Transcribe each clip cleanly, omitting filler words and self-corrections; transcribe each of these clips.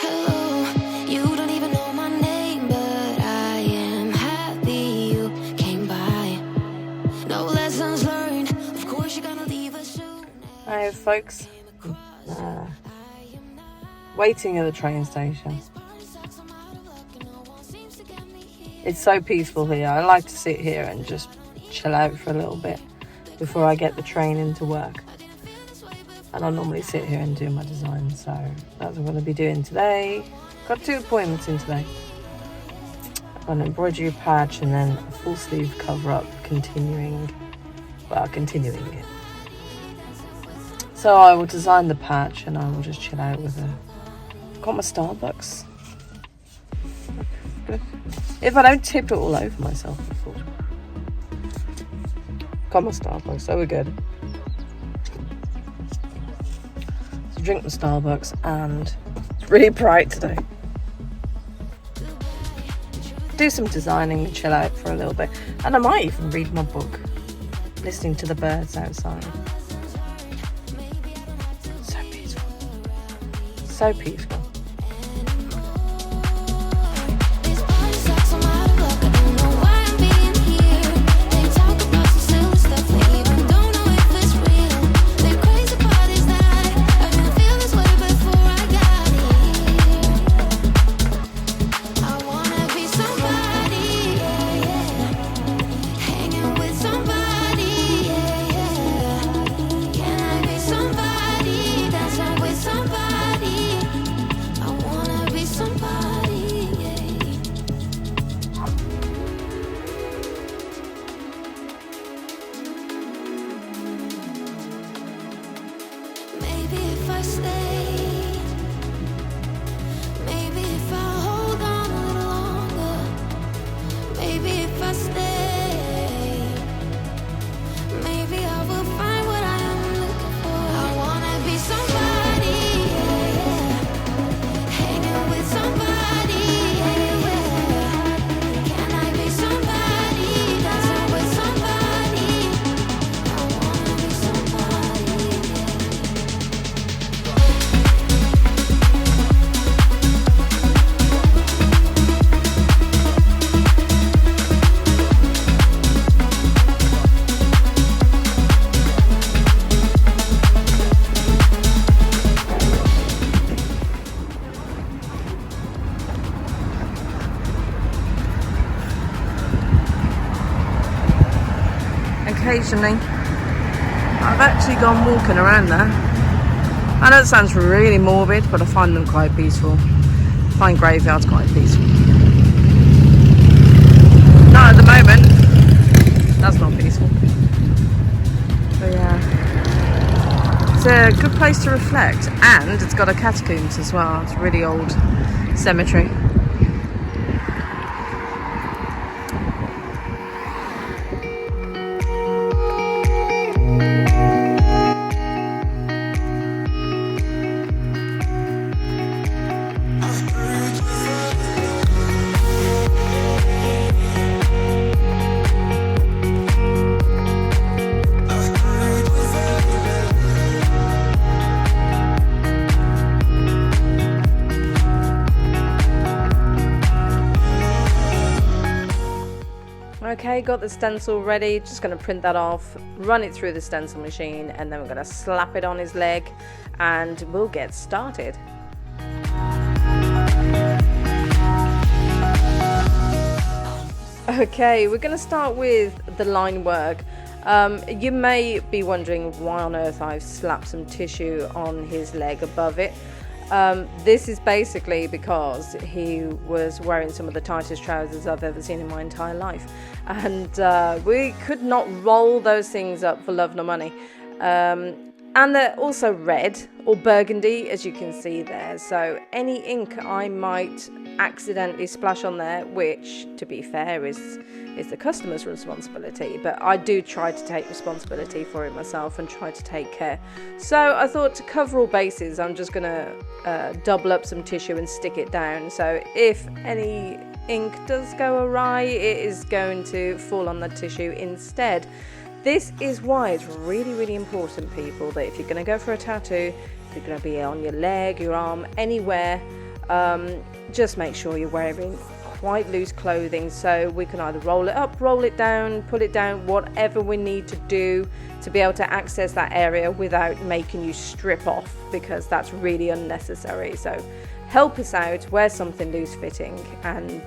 hello. You don't even know my name, but I am happy you came by. No lessons learned, of course you're gonna leave us soon. Hi folks, waiting at the train station. It's so peaceful here. I like to sit here and just chill out for a little bit before I get the train into work. And I normally sit here and do my design, so that's what I'm going to be doing today. Got 2 appointments in today. An embroidery patch and then a full sleeve cover up, continuing it. So I will design the patch and I will just chill out with it. Got my Starbucks. Good. If I don't tip it all over myself, of course. Got my Starbucks, so we're good. So drink my Starbucks, and it's really bright today. Do some designing and chill out for a little bit. And I might even read my book, listening to the birds outside. So peaceful. So peaceful. Occasionally, I've actually gone walking around there. I know it sounds really morbid, but I find them quite peaceful. I find graveyards quite peaceful. Not at the moment. That's not peaceful. But yeah, it's a good place to reflect, and it's got a catacombs as well. It's a really old cemetery. Okay, got the stencil ready. Just going to print that off, run it through the stencil machine, and then we're going to slap it on his leg and we'll get started. Okay, we're going to start with the line work. You may be wondering why on earth I've slapped some tissue on his leg above it. This is basically because he was wearing some of the tightest trousers I've ever seen in my entire life, and we could not roll those things up for love nor money. And they're also red or burgundy, as you can see there, so any ink I might accidentally splash on there, which to be fair is the customer's responsibility, but I do try to take responsibility for it myself and try to take care. So I thought, to cover all bases, I'm just gonna double up some tissue and stick it down, so if any ink does go awry, it is going to fall on the tissue instead. This is why it's really, really important, people, that if you're going to go for a tattoo, if you're going to be on your leg, your arm, anywhere, just make sure you're wearing quite loose clothing, so we can either roll it up, roll it down, pull it down, whatever we need to do to be able to access that area without making you strip off, because that's really unnecessary. So help us out, wear something loose fitting, and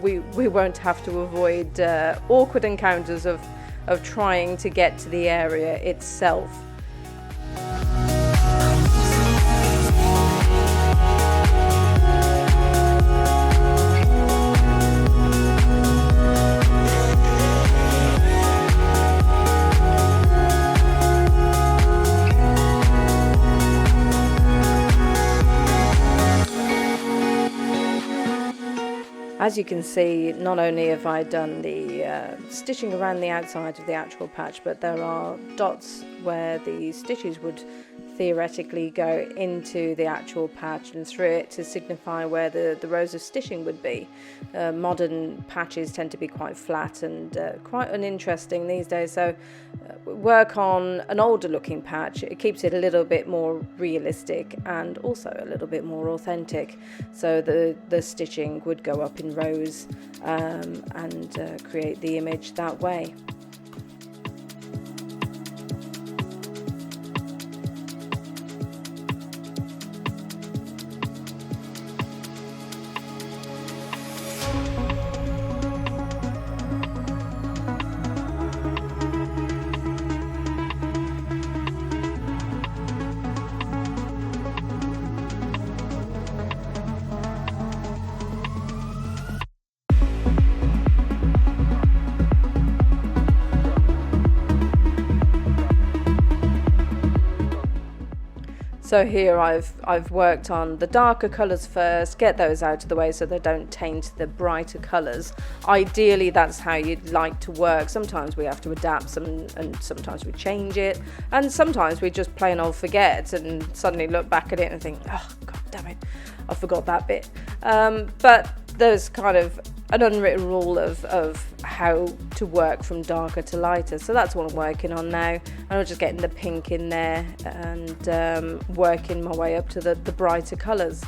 we won't have to avoid awkward encounters of trying to get to the area itself. As you can see, not only have I done the stitching around the outside of the actual patch, but there are dots where the stitches would theoretically go into the actual patch and through it to signify where the rows of stitching would be. Modern patches tend to be quite flat and quite uninteresting these days, so work on an older looking patch. It keeps it a little bit more realistic and also a little bit more authentic, so the stitching would go up in rows and create the image that way. So here I've worked on the darker colours first, get those out of the way so they don't taint the brighter colours. Ideally that's how you'd like to work. Sometimes we have to adapt and sometimes we change it, and sometimes we just plain old forget and suddenly look back at it and think, oh god damn it, I forgot that bit. But there's kind of an unwritten rule of how to work from darker to lighter, so that's what I'm working on now, and I'm just getting the pink in there and working my way up to the brighter colours.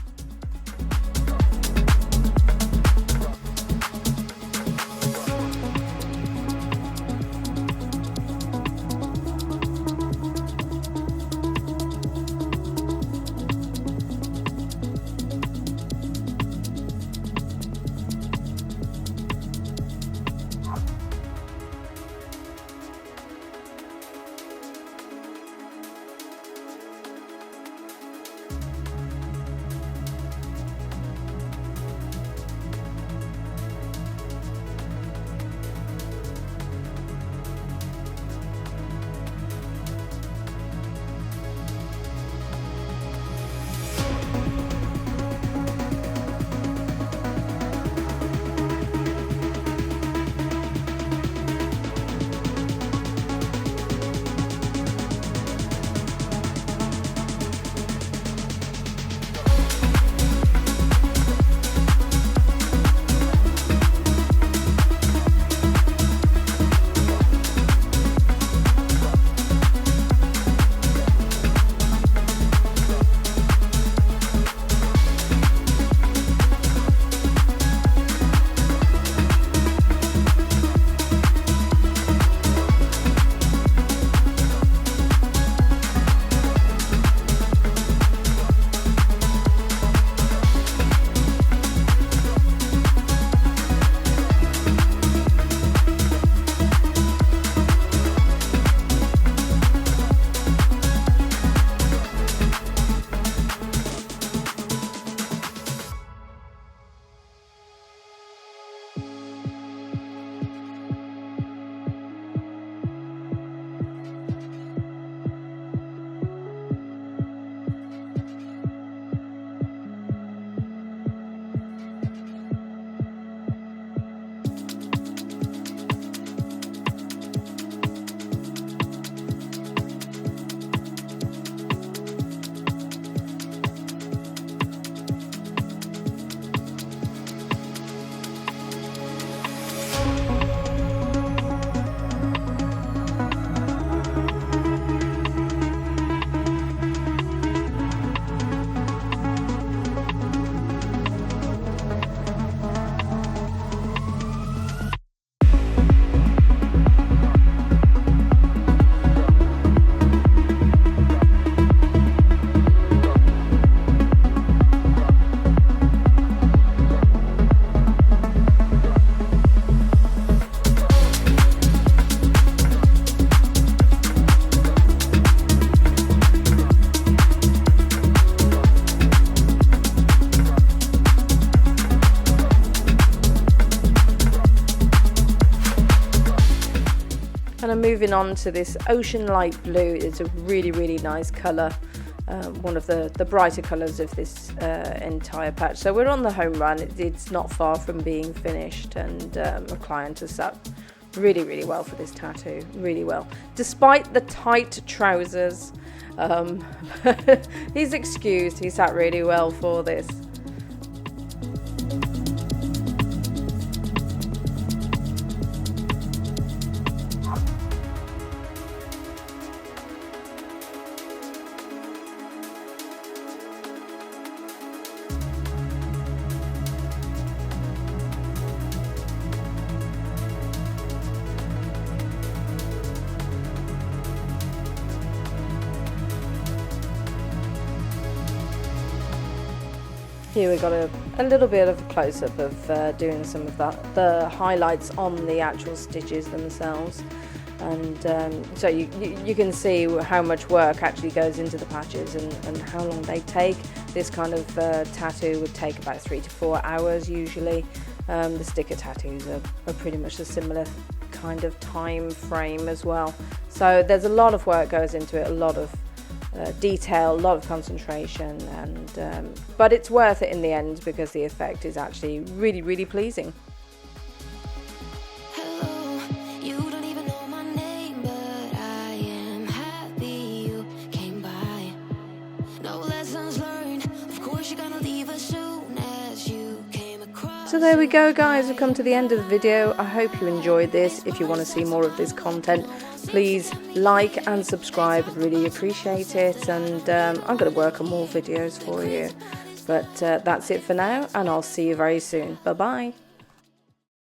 moving on to this ocean light blue. It's a really, really nice colour. One of the brighter colours of this entire patch. So we're on the home run. It's not far from being finished, and a client has sat really, really well for this tattoo. Really well. Despite the tight trousers, he's excused. He sat really well for this. Here we got a little bit of a close-up of doing some of the highlights on the actual stitches themselves, and so you can see how much work actually goes into the patches and how long they take. This kind of tattoo would take about 3 to 4 hours usually. The sticker tattoos are pretty much a similar kind of time frame as well. So there's a lot of work goes into it, a lot of detail, a lot of concentration, and but it's worth it in the end because the effect is actually really, really pleasing. Hello, you don't even know my name, but I am happy you came by. No lessons learned, of course you're gonna leave as soon as you came across. So there we go, guys, we've come to the end of the video. I hope you enjoyed this. If you want to see more of this content, please like and subscribe. I'd really appreciate it, and I'm going to work on more videos for you. But that's it for now, and I'll see you very soon. Bye bye.